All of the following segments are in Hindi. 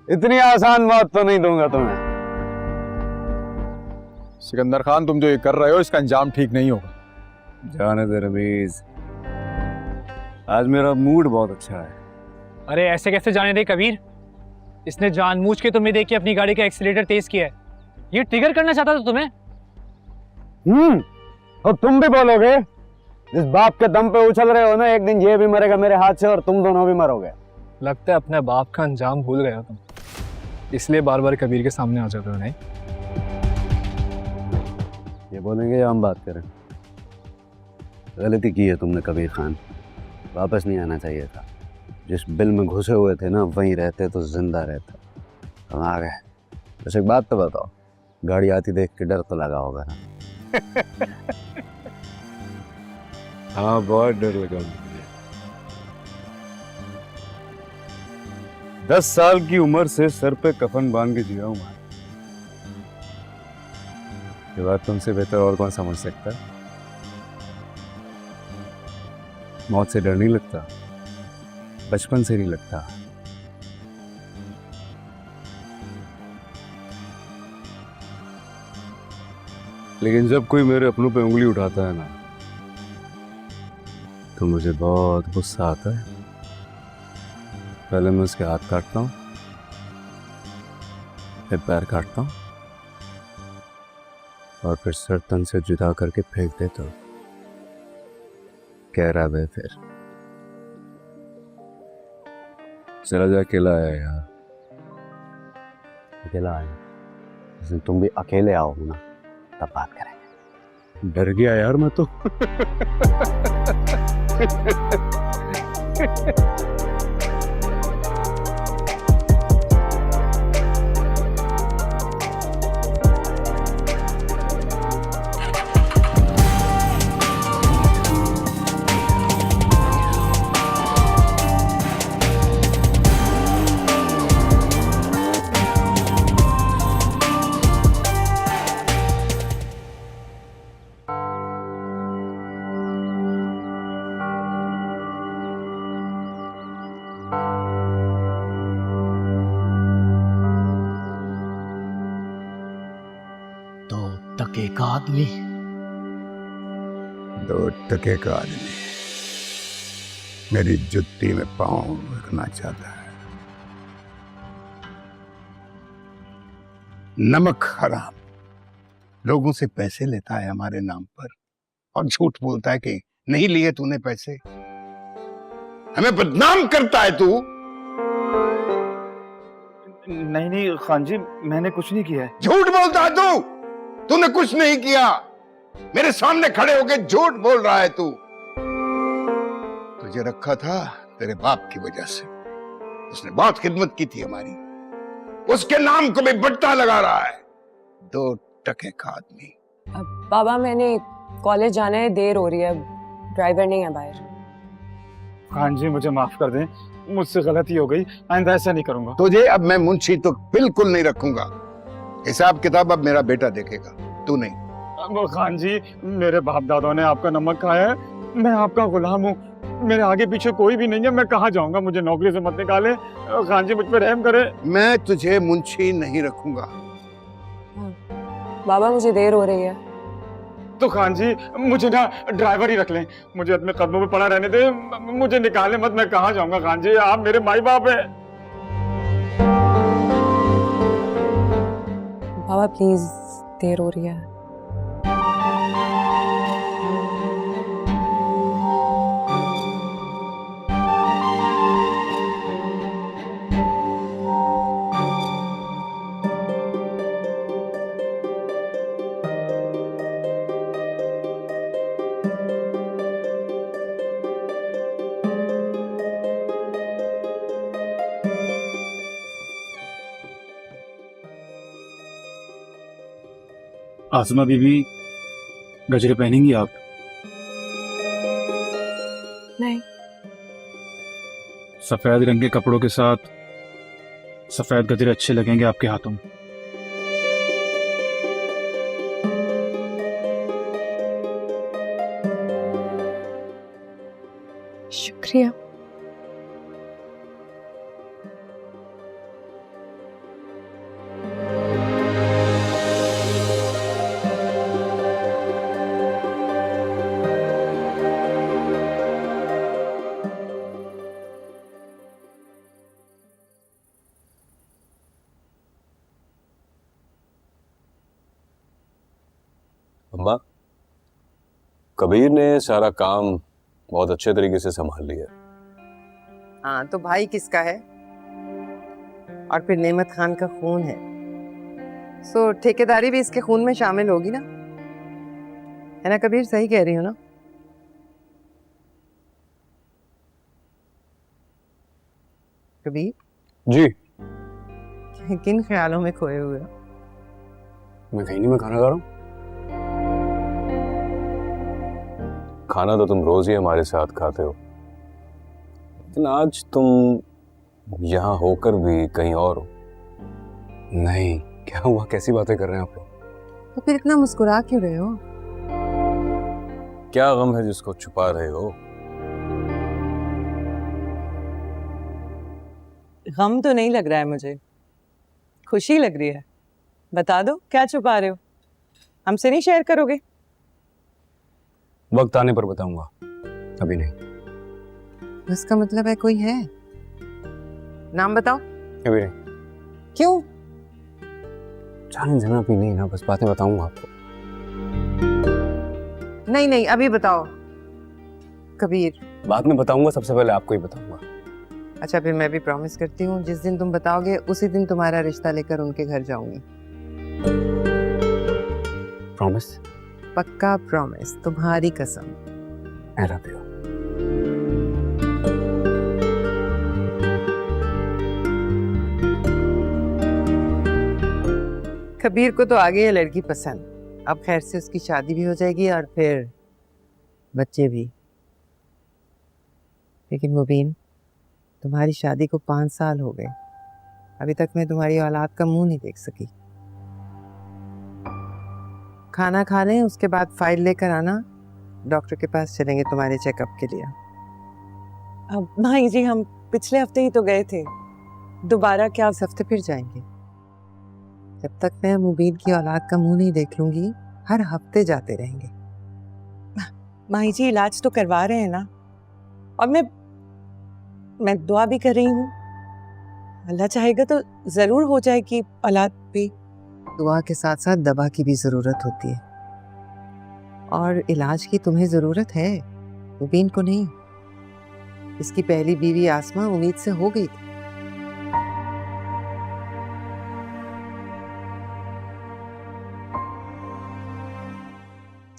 इतनी आसान मौत तो नहीं दूंगा तुम्हें। सिकंदर खान, तुम जो ये कर रहे हो इसका अंजाम ठीक नहीं होगा। जाने दे रमीज, आज मेरा मूड बहुत अच्छा है। अरे ऐसे कैसे जाने दे कबीर, इसने जानबूझ के तुम्हें देख के अपनी गाड़ी का एक्सीलेटर तेज किया है। ये ट्रिगर करना चाहता था तुम्हें। और तुम भी बोलोगे? जिस बाप के दम पे उछल रहे हो ना, एक दिन ये भी मरेगा मेरे हाथ से और तुम दोनों भी मरोगे। लगता है अपने बाप का अंजाम भूल गए हो तुम, इसलिए बार बार कबीर के सामने आ जाते हो। नहीं, ये बोलेंगे या हम बात करें? गलती की है तुमने कबीर खान, वापस नहीं आना चाहिए था। जिस बिल में घुसे हुए थे ना, वहीं रहते तो जिंदा रहता। हम आ गए। बस एक बात तो बताओ, गाड़ी आती देख के डर तो लगा होगा ना? हाँ, बहुत डर लगा मुझे। 10 साल की उम्र से सर पे कफन बांध के जिया हूं मैं। ये बात तुमसे बेहतर और कौन समझ सकता है? मौत से डर नहीं लगता, बचपन से नहीं लगता। लेकिन जब कोई मेरे अपनों पे उंगली उठाता है ना, तो मुझे बहुत गुस्सा आता है। पहले मैं उसके हाथ काटता हूँ, फिर पैर काटता हूँ और फिर सर तन से जुदा करके फेंक देता हूँ। कह रहा है फिर चला जा, अकेला आया यार। अकेला आया? जिस दिन तुम भी अकेले आओ ना, तब बात करेंगे। डर गया यार मैं तो। टके का आदमी, 2 टके का आदमी मेरी जुत्ती में पांव रखना चाहता है। नमक हराम लोगों से पैसे लेता है हमारे नाम पर और झूठ बोलता है कि नहीं लिए तूने पैसे। हमें बदनाम करता है तू। नहीं खान जी, मैंने कुछ नहीं किया है। झूठ बोलता है तू। तूने कुछ नहीं किया। मेरे सामने खड़े होकर झूठ बोल रहा है तू। तुझे रखा था तेरे बाप की वजह से। उसने बहुत खिदमत की थी हमारी। उसके नाम को भी बट्टा लगा रहा है। 2 टके का आदमी। बाबा, मैंने कॉलेज जाना है, देर हो रही है, ड्राइवर नहीं है बाहर। खान जी मुझे माफ कर दें, मुझसे गलती हो गई, आइंदा ऐसा नहीं करूंगा। तुझे अब मैं मुंशी तो बिल्कुल नहीं रखूंगा। हिसाब किताब अब मेरा बेटा देखेगा, तू नहीं। अब खान जी, मेरे बाप दादा ने आपका नमक खाया है, मैं आपका गुलाम हूँ, मेरे आगे पीछे कोई भी नहीं है, मैं कहाँ जाऊंगा? मुझे नौकरी से मत निकाले। खान जी मुझ पर रहम करे। मैं तुझे मुंशी नहीं रखूंगा। बाबा, मुझे देर हो रही है। तो खान जी मुझे ना ड्राइवर ही रख लें, मुझे अपने कदमों पे पड़ा रहने दे, मुझे निकाले मत, मैं कहाँ जाऊंगा? खान जी आप मेरे माई बाप है। बाबा प्लीज, देर हो रही है। आसमा बीबी, गजरे पहनेंगी आप? नहीं। सफेद रंग के कपड़ों के साथ सफेद गजरे अच्छे लगेंगे आपके हाथों में। शुक्रिया। अम्मा, कबीर ने सारा काम बहुत अच्छे तरीके से संभाल लिया। हाँ, तो भाई किसका है? और फिर नेमत खान का खून है, सो ठेकेदारी भी इसके खून में शामिल होगी ना, है ना कबीर? सही कह रही हो ना? कबीर जी, किन ख्यालों में खोए हुए हो? मैं कहीं नहीं, मैं खाना खा रहा हूँ। खाना तो तुम रोज ही हमारे साथ खाते हो, लेकिन आज तुम यहाँ होकर भी कहीं और हो। नहीं, क्या हुआ? कैसी बातें कर रहे हैं आप लोग? तो फिर इतना मुस्कुरा क्यों रहे हो? क्या गम है जिसको छुपा रहे हो? गम तो नहीं लग रहा है मुझे, खुशी लग रही है। बता दो, क्या छुपा रहे हो? हमसे नहीं शेयर करोगे? वक्त आने पर बताऊंगा, अभी नहीं। इसका मतलब है कोई है? नाम बताओ। अभी नहीं। क्यों? जाने देना, अभी नहीं ना, बस बातें बताऊंगा आपको। नहीं नहीं, अभी बताओ कबीर। बाद में बताऊंगा, सबसे पहले आपको ही बताऊंगा। अच्छा, फिर मैं भी प्रॉमिस करती हूँ, जिस दिन तुम बताओगे उसी दिन तुम्हारा रिश्ता लेकर उनके घर जाऊंगी। प्रॉमिस? पक्का प्रॉमिस, तुम्हारी कसम। I love you. कबीर को तो आगे ये लड़की पसंद, अब खैर से उसकी शादी भी हो जाएगी और फिर बच्चे भी। लेकिन मुबीन, तुम्हारी शादी को 5 साल हो गए, अभी तक मैं तुम्हारी औलाद का मुंह नहीं देख सकी। खाना खा लें, उसके बाद फाइल लेकर आना, डॉक्टर के पास चलेंगे तुम्हारे चेकअप के लिए। अब भाई जी, हम पिछले हफ्ते ही तो गए थे, दोबारा क्या? इस हफ्ते फिर जाएंगे। जब तक मैं मुबीन की औलाद का मुंह नहीं देख लूंगी, हर हफ्ते जाते रहेंगे। माही जी, इलाज तो करवा रहे हैं ना, और मैं दुआ भी कर रही हूँ, अल्लाह चाहेगा तो जरूर हो जाएगी औलाद भी। दुआ के साथ साथ दवा की भी जरूरत होती है, और इलाज की तुम्हें जरूरत है, मुबीन को नहीं। इसकी पहली बीवी आसमा उम्मीद से हो गई थी।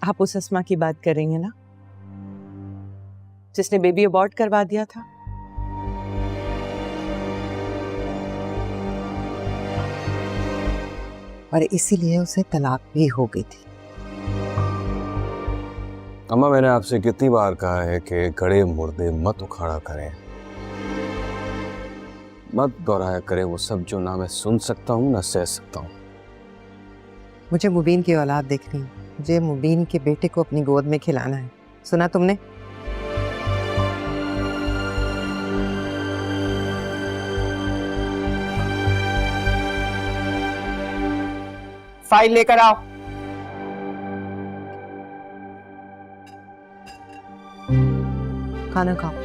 आप उस अस्मा की बात कर रही हैं ना, जिसने बेबी अबॉर्ट करवा दिया था? और इसीलिए उसे तलाक भी हो गई थी। अम्मा, मैंने आपसे कितनी बार कहा है कि गड़े मुर्दे मत उखाड़ा करें, मत दोहराया करें वो सब जो ना मैं सुन सकता हूँ ना सह सकता हूँ। मुझे मुबीन की औलाद देखनी है, मुझे मुबीन के बेटे को अपनी गोद में खिलाना है। सुना तुमने? फाइल लेकर आओ। खाना खाओ।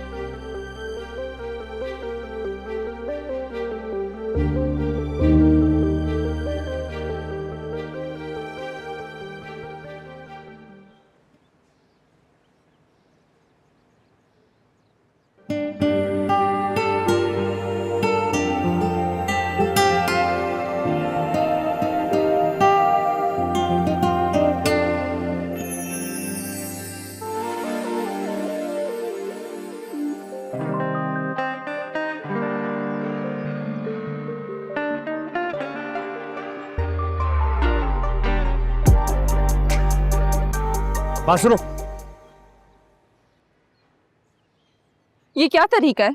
बात सुनो। ये क्या तरीका है?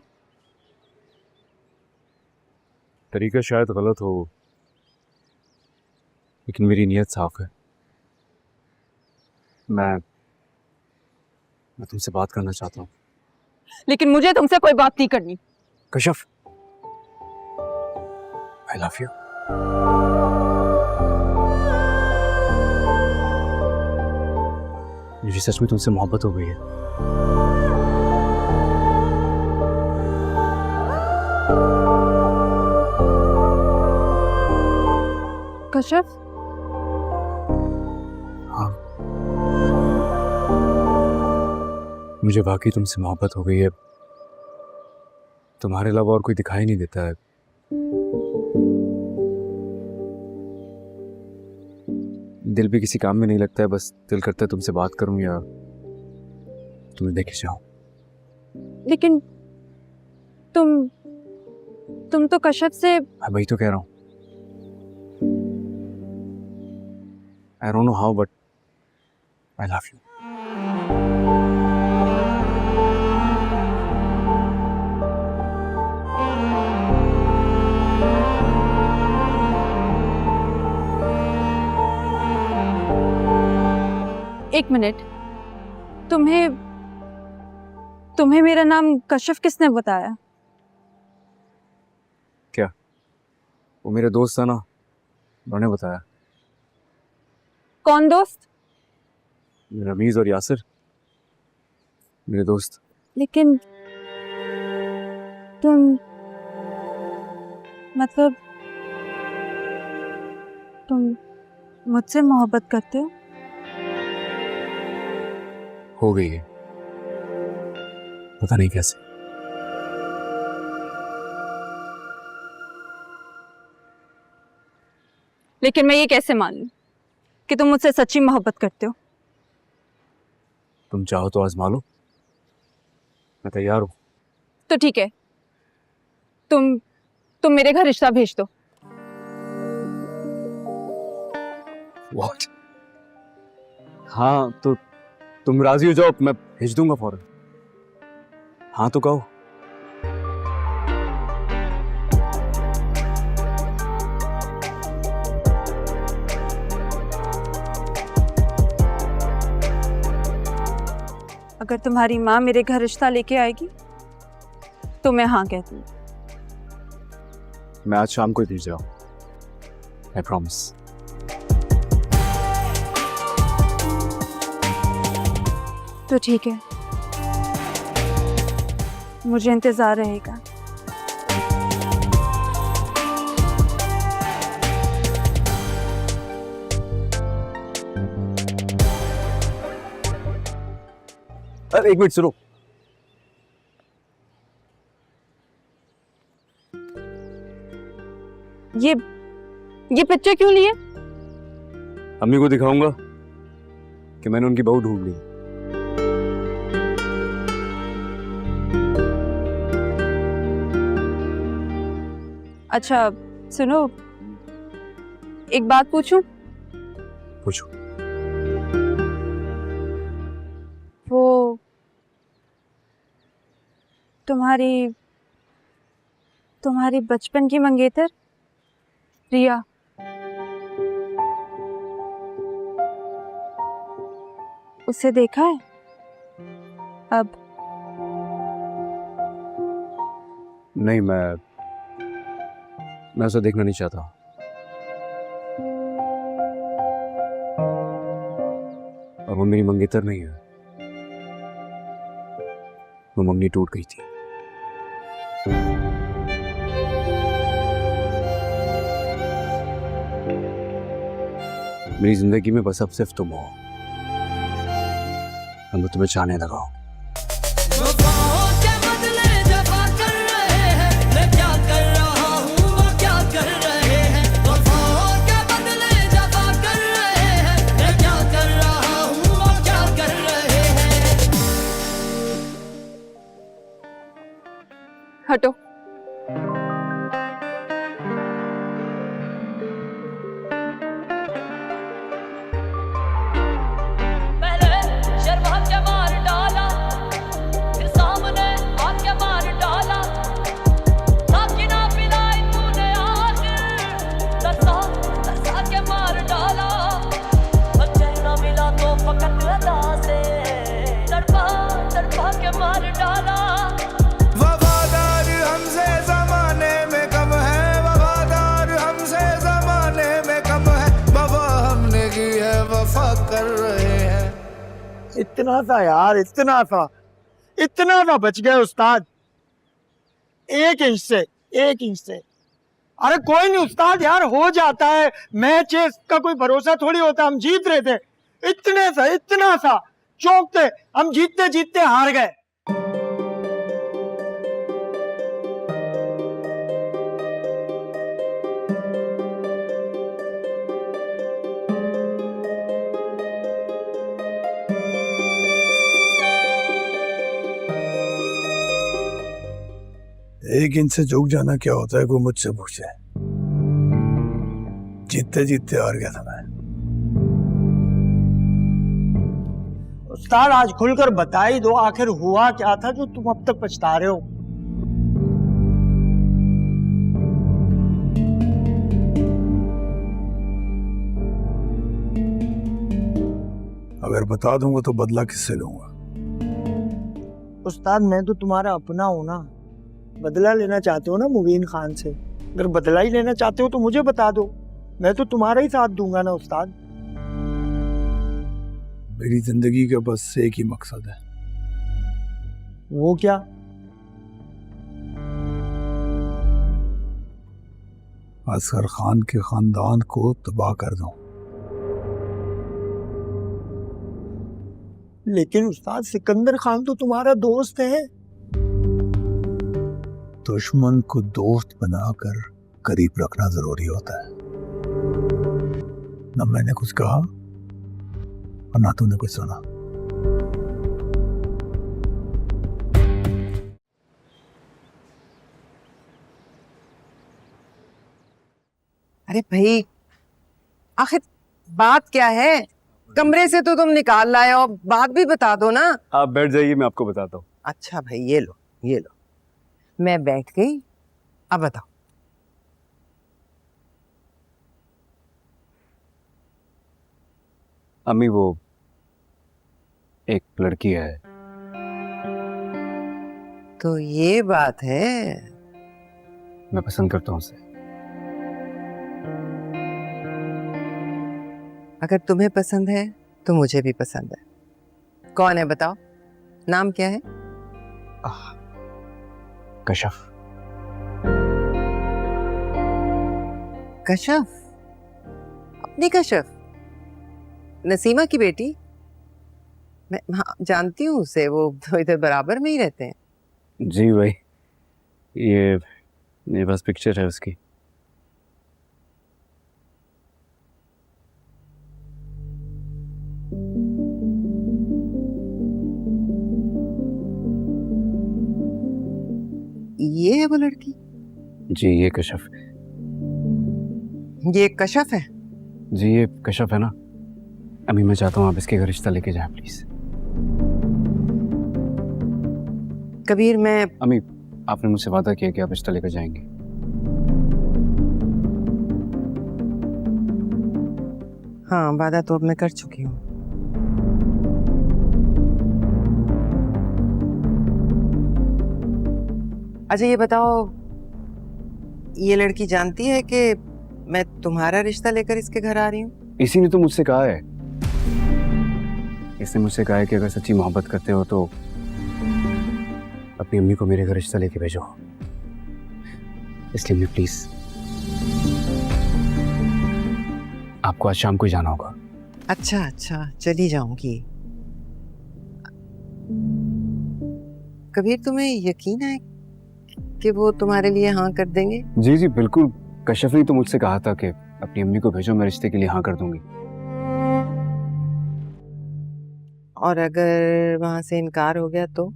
तरीका शायद गलत हो, लेकिन मेरी नीयत साफ है। मैं तुमसे बात करना चाहता हूँ। लेकिन मुझे तुमसे कोई बात नहीं करनी। Kashaf, I love you. मुझे सच में तुमसे मोहब्बत हो गई है। कशफ, हाँ, मुझे वाकई तुमसे मोहब्बत हो गई है। तुम्हारे अलावा और कोई दिखाई नहीं देता है। दिल भी किसी काम में नहीं लगता है, बस दिल करता है तुमसे बात करूं या तुम्हें देखे जाऊं। लेकिन तुम तो कश्यप से। मैं वही तो कह रहा हूं। I don't know how but I love you. एक मिनट, तुम्हें मेरा नाम कश्यप किसने बताया? क्या? वो मेरे दोस्त था ना, उन्होंने बताया। कौन दोस्त? रमीज और यासिर, मेरे दोस्त। लेकिन तुम मतलब तुम मुझसे मोहब्बत करते हो गई है, पता नहीं कैसे। लेकिन मैं ये कैसे मान लूं कि तुम मुझसे सच्ची मोहब्बत करते हो? तुम चाहो तो आजमा लो, मैं तैयार हूं। तो ठीक है, तुम मेरे घर रिश्ता भेज दो। What? हाँ तो तुम राजी हो जाओ, मैं भेज दूंगा फौरन। हाँ तो कहो। अगर तुम्हारी माँ मेरे घर रिश्ता लेके आएगी तो मैं हाँ कहती हूँ। मैं आज शाम को ही भेज जाऊँ, आई प्रॉमिस। तो ठीक है, मुझे इंतजार रहेगा। अरे एक मिनट सुनो। ये पिक्चर क्यों लिए? अम्मी को दिखाऊंगा कि मैंने उनकी बहू ढूंढ ली। अच्छा सुनो, एक बात पूछूं? पूछो। वो तुम्हारी बचपन की मंगेतर रिया, उसे देखा है अब? नहीं, मैं उसे देखना नहीं चाहता। और वो मेरी मंगेतर नहीं है, वो मंगनी टूट गई थी। मेरी जिंदगी में बस अब सिर्फ तुम हो, अब मैं तुम्हें चाहने लगा हूं। हटो। इतना सा यार, इतना सा बच गए उस्ताद, 1 इंच से 1 इंच से। अरे कोई नहीं उस्ताद यार, हो जाता है। मैच का कोई भरोसा थोड़ी होता, हम जीत रहे थे। इतना सा चौक थे, हम जीतते जीतते हार गए। एक इंच से झुक जाना क्या होता है, कोई मुझसे पूछे। जीतते जीतते हार गया था मैं। उस्ताद आज खुलकर बता ही दो, आखिर हुआ क्या था जो तुम अब तक पछता रहे हो? अगर बता दूंगा तो बदला किससे लूंगा? उस्ताद मैं तो तुम्हारा अपना हूं ना। बदला लेना चाहते हो ना मुबीन खान से? अगर बदला ही लेना चाहते हो तो मुझे बता दो, मैं तो तुम्हारा ही साथ दूंगा ना उस्ताद। मेरी जिंदगी का बस एक ही मकसद है। वो क्या? असगर खान के खानदान को तबाह कर दूं। लेकिन उस्ताद सिकंदर खान तो तुम्हारा दोस्त है। दुश्मन को दोस्त बनाकर करीब रखना जरूरी होता है। न मैंने कुछ कहा और ना तूने कुछ सुना। अरे भाई, आखिर बात क्या है? कमरे से तो तुम निकाल लाए हो, बात भी बता दो ना। आप बैठ जाइए, मैं आपको बताता हूँ। अच्छा भाई, ये लो ये लो। मैं बैठ गई, अब बताओ। अम्मी, वो एक लड़की है। तो ये बात है। मैं पसंद करता हूँ उसे। अगर तुम्हें पसंद है तो मुझे भी पसंद है। कौन है बताओ, नाम क्या है? कशफ। कशफ? अपनी कशफ? नसीमा की बेटी? मैं हाँ, जानती हूँ उसे, वो तो इधर बराबर में ही रहते हैं। जी भाई, ये मेरे पास पिक्चर है उसकी। ये है वो लड़की? जी, ये कशफ। ये कशफ है? जी, ये कशफ है ना। अम्मी, मैं चाहता हूँ आप इसके घर रिश्ता लेके जाएं प्लीज। कबीर, मैं अम्मी, आपने मुझसे वादा किया कि आप रिश्ता लेकर जाएंगे। हाँ, वादा तो अब मैं कर चुकी हूँ। अच्छा ये बताओ, ये लड़की जानती है कि मैं तुम्हारा रिश्ता लेकर इसके घर आ रही हूँ? इसी ने तो मुझसे कहा है। इसने मुझसे कहा है कि अगर सच्ची मोहब्बत करते हो तो अपनी अम्मी को मेरे घर रिश्ता लेके भेजो। इसलिए अम्मी प्लीज, आपको आज शाम को ही जाना होगा। अच्छा अच्छा, चली जाऊंगी। कबीर, तुम्हें यकीन है कि वो तुम्हारे लिए हाँ कर देंगे? जी जी बिल्कुल। कशफ ने तो मुझसे कहा था कि अपनी अम्मी को भेजो, मैं रिश्ते के लिए हाँ कर दूंगी। और अगर वहां से इनकार हो गया तो?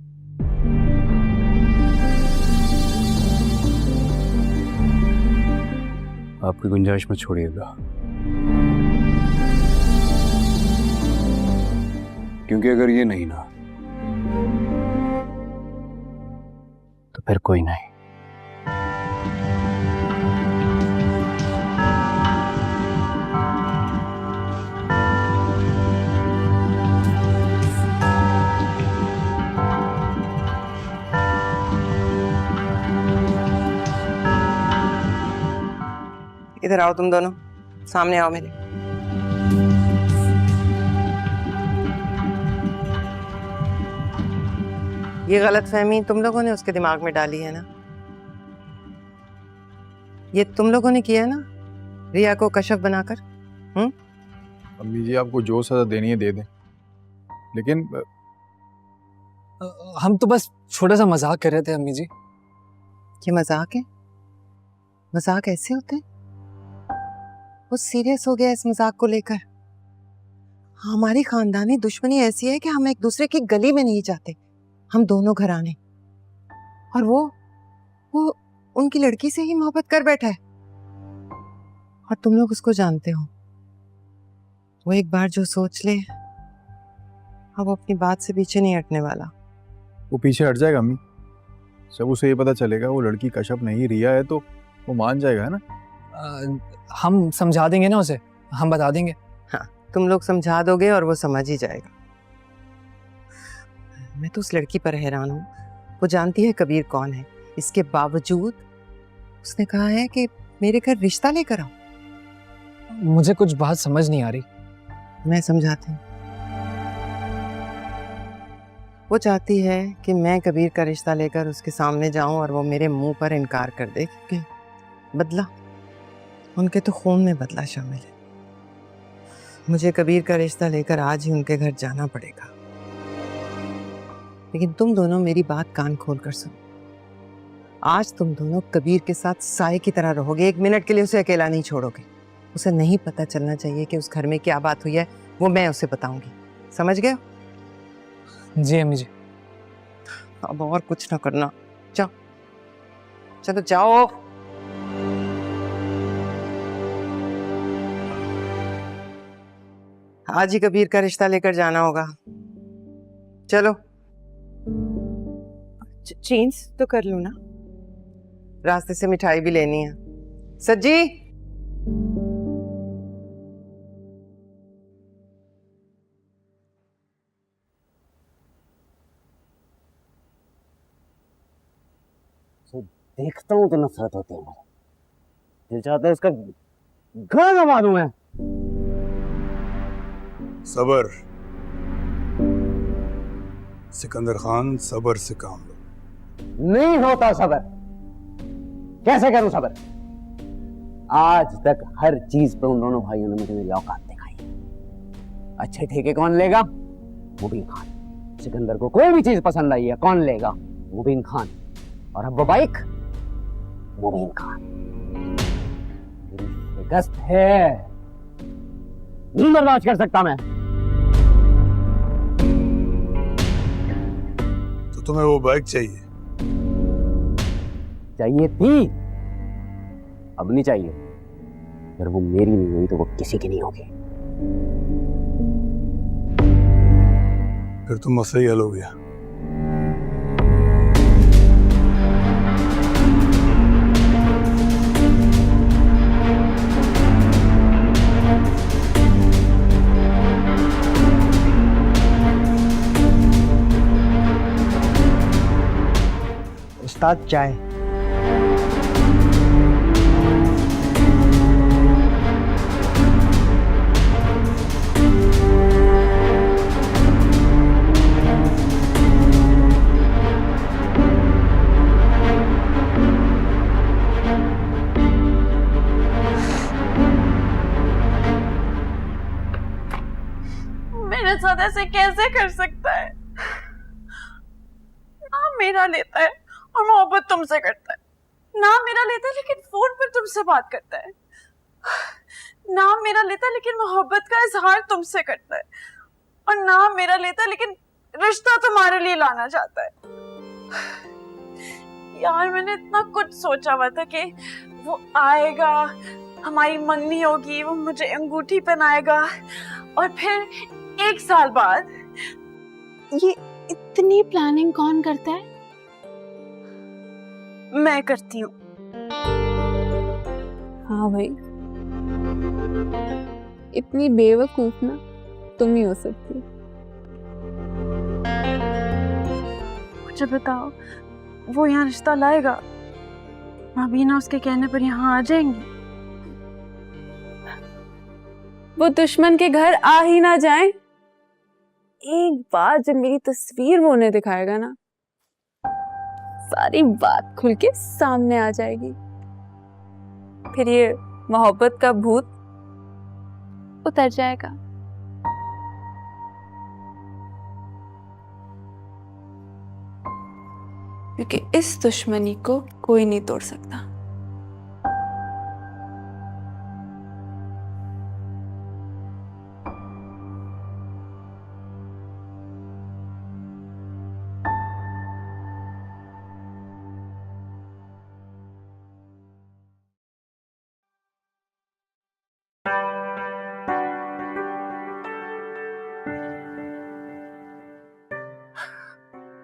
आपकी गुंजाइश मत छोड़िएगा, क्योंकि अगर ये नहीं ना तो फिर कोई नहीं। इधर आओ तुम दोनों, सामने आओ मेरे। ये गलतफहमी तुम लोगों ने उसके दिमाग में डाली है ना? ये तुम लोगों ने किया है ना, रिया को कशफ बनाकर? अम्मी जी, आपको जो सजा देनी है दे दें। लेकिन हम तो बस छोटा सा मजाक कर रहे थे अम्मी जी। ये मजाक है? मजाक ऐसे होते हैं? वो सीरियस हो गया इस मजाक को लेकर। हमारी खानदानी दुश्मनी ऐसी है कि हम एक दूसरे की गली में नहीं जाते, हम दोनों घराने। और वो उनकी लड़की से ही मोहब्बत कर बैठा है, और तुम लोग उसको जानते हो। वो एक बार जो सोच ले, अब वो अपनी बात से पीछे नहीं हटने वाला। वो पीछे हट जाएगा अम्मी। जब उसे ये पता चलेगा वो लड़की कश्यप नहीं रिया है तो वो मान जाएगा, है ना? हम समझा देंगे ना उसे, हम बता देंगे। हाँ, तुम लोग समझा दोगे और वो समझ ही जाएगा। मैं तो उस लड़की पर हैरान हूँ। वो जानती है कबीर कौन है, इसके बावजूद उसने कहा है कि मेरे घर रिश्ता लेकर आओ। मुझे कुछ बात समझ नहीं आ रही। मैं समझाती हूँ। वो चाहती है कि मैं कबीर का रिश्ता लेकर उसके सामने जाऊं और वो मेरे मुंह पर इनकार कर दे, क्योंकि बदला, उनके तो खून में बदला शामिल है। मुझे कबीर का रिश्ता लेकर आज ही उनके घर जाना पड़ेगा। लेकिन तुम दोनों मेरी बात कान खोल कर सुनो। आज तुम दोनों कबीर के साथ साए की तरह रहोगे, एक मिनट के लिए उसे अकेला नहीं छोड़ोगे। उसे नहीं पता चलना चाहिए कि उस घर में क्या बात हुई है, वो मैं उसे बताऊंगी। समझ गए? जी अम्मी जी। अब और कुछ ना करना, जाओ, चलो जाओ। आज ही कबीर का रिश्ता लेकर जाना होगा। चलो। चेंज तो कर लो ना। रास्ते से मिठाई भी लेनी है। सज्जी, देखता हूँ तो नफरत होती है मुझे। दिल चाहता है इसका घर मारूं मैं। सबर सिकंदर खान, सबर से काम लो। नहीं होता सबर। कैसे करूं सबर? आज तक हर चीज पे उन दोनों भाइयों ने मुझे मेरी औकात दिखाई। अच्छे ठेके कौन लेगा? मुबीन खान। सिकंदर को कोई भी चीज पसंद आई है, कौन लेगा? मुबीन खान। और अब वो बाइक, मुबीन खान। मेरी शिकस्त है, नहीं बर्दाश्त कर सकता मैं। तो तुम्हें वो बाइक चाहिए? चाहिए थी, अब नहीं चाहिए। अगर वो मेरी नहीं हुई तो वो किसी की नहीं होगी। फिर तो मसला ही हल हो गया। उस्ताद चाय। मेरे साथ ऐसे कैसे कर सकता है? नाम मेरा लेता है और मोहब्बत तुमसे करता है। नाम मेरा लेता है लेकिन फोन पर तुमसे बात करता है। नाम मेरा लेता है लेकिन मोहब्बत का इजहार तुमसे करता है। और नाम मेरा लेता है लेकिन रिश्ता तुम्हारे लिए लाना चाहता है। यार मैंने इतना कुछ सोचा हुआ था कि वो आएगा, हमारी मंगनी होगी, वो मुझे अंगूठी पहनाएगा और फिर 1 साल बाद। ये इतनी प्लानिंग कौन करता है? मैं करती हूँ। हाँ भाई, इतनी बेवकूफ ना तुम ही हो सकती हो। मुझे बताओ, वो यहाँ रिश्ता लाएगा? भाभी ना उसके कहने पर यहाँ आ जाएंगी? वो दुश्मन के घर आ ही ना जाए। एक बार जब मेरी तस्वीर वो उन्हें दिखाएगा ना, सारी बात खुल के सामने आ जाएगी। फिर ये मोहब्बत का भूत उतर जाएगा। क्योंकि इस दुश्मनी को कोई नहीं तोड़ सकता।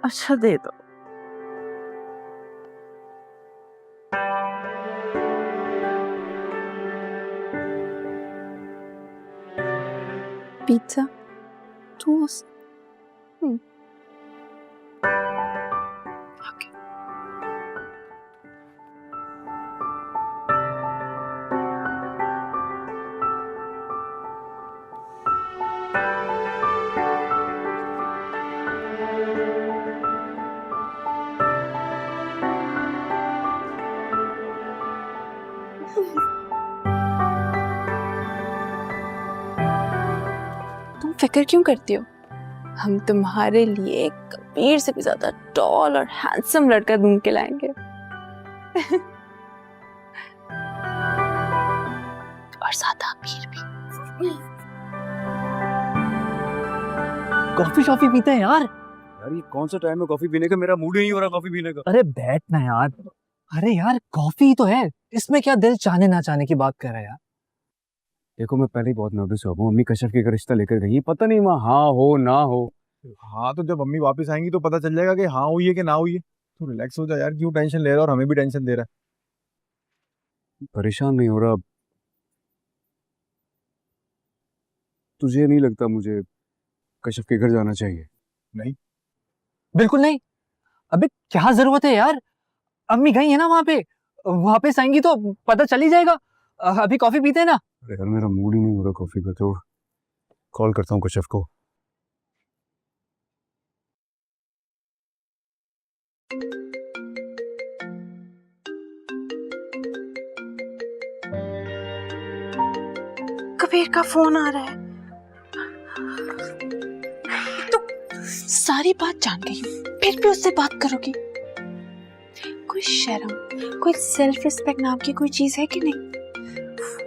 अच्छा दे दो। Pizza toast. तुम फिक्र क्यों करती हो? हम तुम्हारे लिए कबीर से भी ज्यादा टॉल और हैंडसम लड़का ढूंढ के लाएंगे। और ज्यादा अमीर भी। कॉफी शॉफी पीते हैं यार। यार ये कौन सा टाइम है कॉफी पीने का? मेरा मूड ही नहीं हो रहा कॉफी पीने का। अरे बैठ ना यार। अरे यार कॉफी तो है, इसमें क्या दिल चाहने ना चाहने की बात कर रहा है यार। देखो मैं पहले ही बहुत नर्वस हो गया। मम्मी कश्यप के रिश्ता लेकर गई, पता नहीं वहाँ हाँ हो ना हो। हाँ तो जब मम्मी वापस आएंगी तो पता चल जाएगा कि हाँ हुई है कि ना हुई है। तो रिलैक्स हो जा यार, क्यों टेंशन ले रहा है और हमें भी टेंशन दे रहा है। परेशान नहीं हो रहा। तुझे नहीं लगता मुझे कश्यप के घर जाना चाहिए? नहीं बिल्कुल नहीं। अबे क्या जरूरत है यार, अम्मी गई है ना वहां पे, वापस आएंगी तो पता चल ही जाएगा। अभी कॉफी पीते हैं ना। अरे यार मेरा मूड ही नहीं हो रहा कॉफी का, तो कॉल करता हूँ कश्यप को। कबीर का फोन आ रहा है। तो सारी बात जान गई हूँ, फिर भी उससे बात करोगी? कोई शर्म, कोई सेल्फ रिस्पेक्ट नाम की कोई चीज है कि नहीं?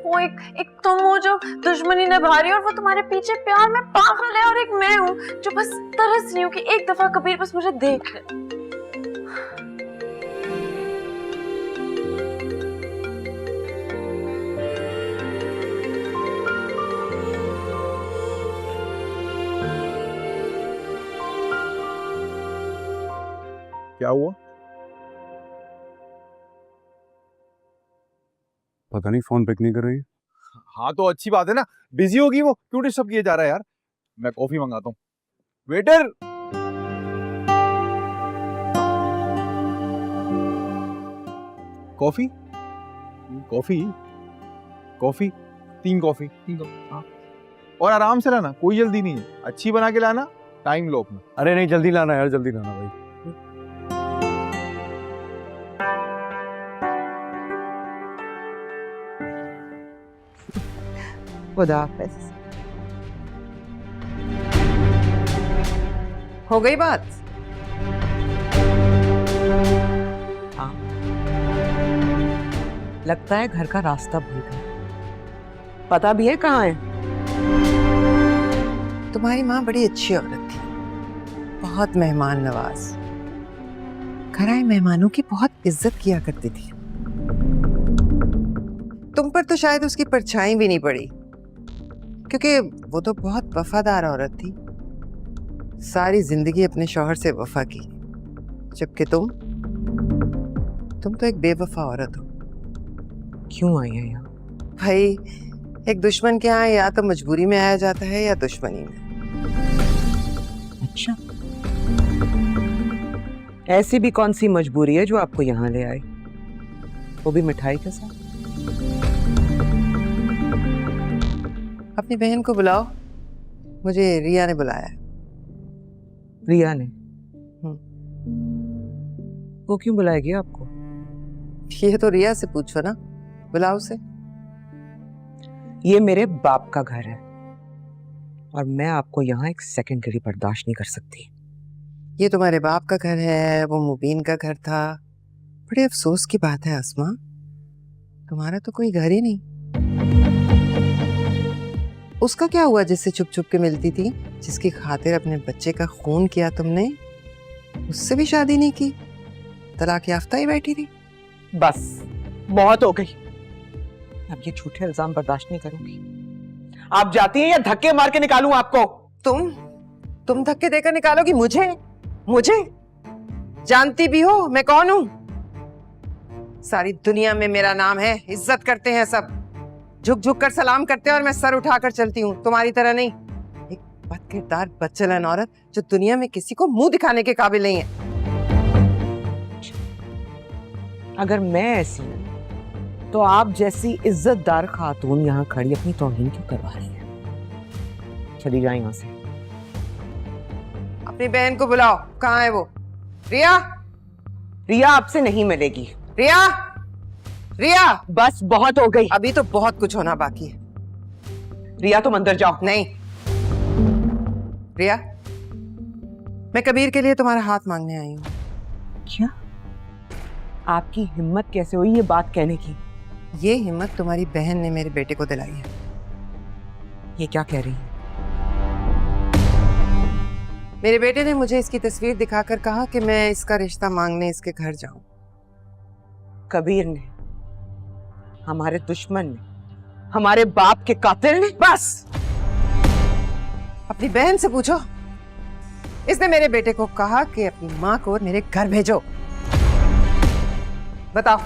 वो एक तुम हो जो दुश्मनी निभा रही हो और वो तुम्हारे पीछे प्यार में पागल है, और एक मैं हूँ जो बस तरस रही हूँ कि एक दफा कबीर बस मुझे देख ले। क्या हुआ? पता नहीं फोन पिक नहीं कर रही। हाँ तो अच्छी बात है ना, बिजी होगी वो, क्यों डिस्टर्ब किया जा रहा है यार। मैं कॉफी मंगाता हूँ। Waiter, coffee coffee coffee 3 coffee. हाँ और आराम से लाना, कोई जल्दी नहीं है, अच्छी बना के लाना, टाइम लो अपना। अरे नहीं जल्दी लाना यार, जल्दी लाना भाई। खुदा हाफिज। हो गई बात? हाँ लगता है घर का रास्ता भूल गए। पता भी है कहाँ है? तुम्हारी माँ बड़ी अच्छी औरत थी, बहुत मेहमान नवाज, घर आए मेहमानों की बहुत इज्जत किया करती थी। तुम पर तो शायद उसकी परछाई भी नहीं पड़ी, क्योंकि वो तो बहुत वफादार औरत थी, सारी जिंदगी अपने शौहर से वफा की, जबकि तुम तो एक बेवफा औरत हो। क्यों आई है यहाँ? भाई एक दुश्मन के यहाँ या तो मजबूरी में आया जाता है या दुश्मनी में। अच्छा ऐसी भी कौन सी मजबूरी है जो आपको यहाँ ले आई, वो भी मिठाई के साथ? अपनी बहन को बुलाओ, मुझे रिया ने बुलाया है। रिया ने? वो क्यों बुलाएगी आपको? ये तो रिया से पूछो ना, बुलाओ उसे। ये मेरे बाप का घर है और मैं आपको यहाँ एक सेकंड के लिए बर्दाश्त नहीं कर सकती। ये तुम्हारे बाप का घर है, वो मुबीन का घर था। बड़े अफसोस की बात है आसमा, तुम्हारा तो कोई घर ही नहीं। उसका क्या हुआ जिससे छुप छुप के मिलती थी, जिसकी खातिर अपने बच्चे का खून किया तुमने? उससे भी शादी नहीं की, तलाक याफ्ता ही बैठी थी। बस बहुत हो गई, अब ये झूठे इल्जाम बर्दाश्त नहीं करूंगी। आप जाती हैं या धक्के मार के निकालूं आपको? तुम धक्के देकर निकालोगी मुझे? जानती भी हो मैं कौन हूं? सारी दुनिया में मेरा नाम है, इज्जत करते हैं सब, झुक झुक कर सलाम करते हैं और मैं सर उठाकर चलती हूँ, तुम्हारी तरह नहीं। एक बदकिरदार बदचलन औरत जो दुनिया में किसी को मुंह दिखाने के काबिल नहीं है। अगर मैं ऐसी हूं तो आप जैसी इज्जतदार खातून यहाँ खड़ी अपनी तौहीन क्यों करवा रही है? चली जाए यहाँ से। अपनी बहन को बुलाओ, कहाँ है वो? रिया, रिया आपसे नहीं मिलेगी। रिया, रिया, बस बहुत हो गई, अभी तो बहुत कुछ होना बाकी है। रिया तुम अंदर जाओ। नहीं रिया, मैं कबीर के लिए तुम्हारा हाथ मांगने आई हूँ। क्या? आपकी हिम्मत कैसे हुई ये बात कहने की? ये हिम्मत तुम्हारी बहन ने मेरे बेटे को दिलाई है। ये क्या कह रही है? मेरे बेटे ने मुझे इसकी तस्वीर दिखाकर कहा कि मैं इसका रिश्ता मांगने इसके घर जाऊं। कबीर ने, हमारे दुश्मन ने, हमारे बाप के कातिल ने। बस अपनी बहन से पूछो, इसने मेरे बेटे को कहा कि अपनी माँ को मेरे घर भेजो। बताओ,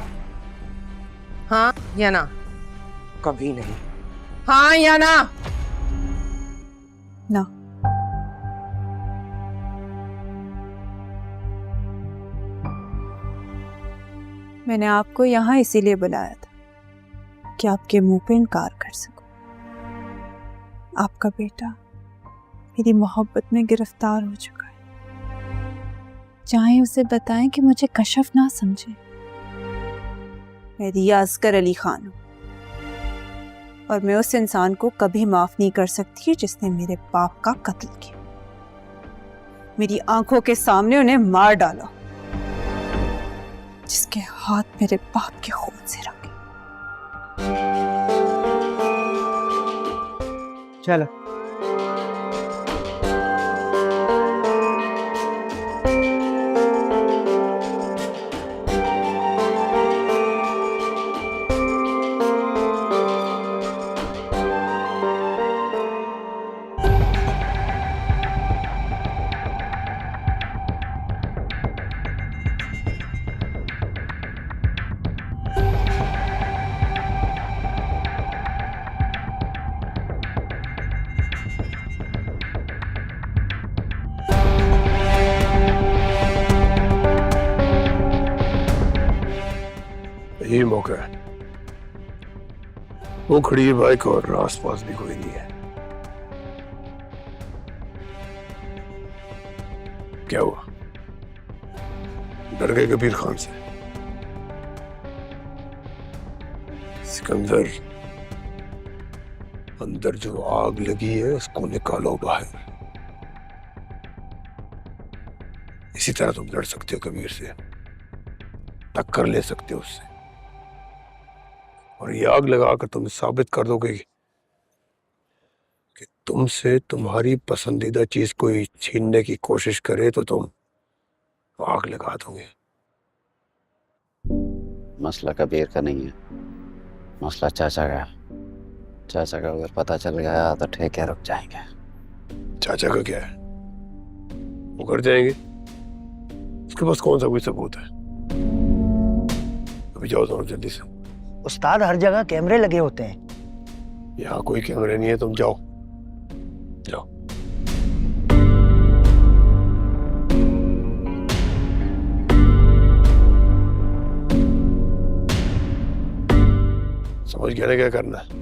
हाँ या ना? कभी नहीं। हाँ या ना? ना। मैंने आपको यहाँ इसीलिए बुलाया था कि आपके मुंह पे इनकार कर सकूं। आपका बेटा मेरी मोहब्बत में गिरफ्तार हो चुका है। चाहे उसे बताएं कि मुझे कशफ ना समझे। मैं रिया असगर अली खान हूं और मैं उस इंसान को कभी माफ नहीं कर सकती जिसने मेरे बाप का कत्ल किया। मेरी आंखों के सामने उन्हें मार डाला, जिसके हाथ मेरे बाप के खून से रंगे। चलो। यही मौका है। वो खड़ी है बाइक और आसपास भी कोई नहीं है। क्या हुआ? डर गए कबीर खान से? सिकंदर, अंदर जो आग लगी है उसको निकालो बाहर। इसी तरह तुम लड़ सकते हो कबीर से, टक्कर ले सकते हो उससे, और ये आग लगाकर तुम साबित कर दोगे कि तुमसे तुम्हारी पसंदीदा चीज कोई छीनने की कोशिश करे तो तुम आग लगा दोगे। मसला कबीर का नहीं है, मसला चाचा का। चाचा का अगर पता चल गया तो ठेके रुक जाएंगे। चाचा का क्या है? वो कर जाएंगे, उसके पास कौन सा कोई सबूत है? अभी जाओ दोनों जल्दी से। उस्ताद, हर जगह कैमरे लगे होते हैं। यहाँ कोई कैमरे नहीं है, तुम जाओ जाओ। समझ गया ना क्या करना है?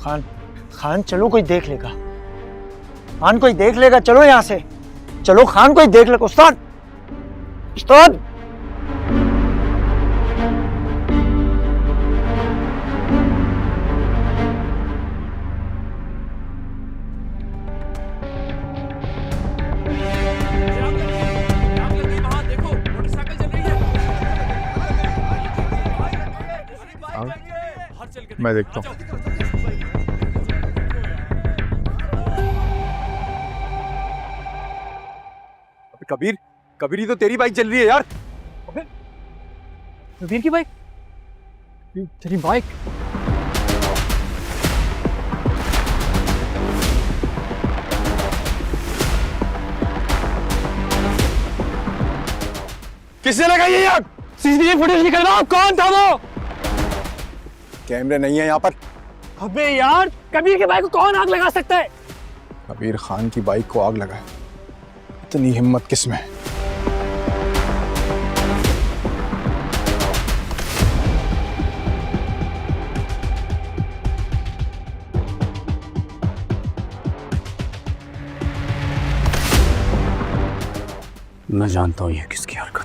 खान खान चलो, कोई देख लेगा। खान कोई देख लेगा, चलो यहाँ से। चलो खान कोई देख लेगा। उस्ताद, उस्ताद। मैं देखता हूँ। कबीर, कबीर ये तो तेरी बाइक चल रही है यार। वीर की बाइक? तेरी बाइक? किसने लगाई है आग? सीसीटीवी फुटेज निकल रहा, कौन था वो? कैमरे नहीं है यहाँ पर। अबे यार, कबीर की बाइक को कौन आग लगा सकता है? कबीर खान की बाइक को आग लगाए, इतनी हिम्मत किसमें? मैं जानता हूँ ये किसकी हरकत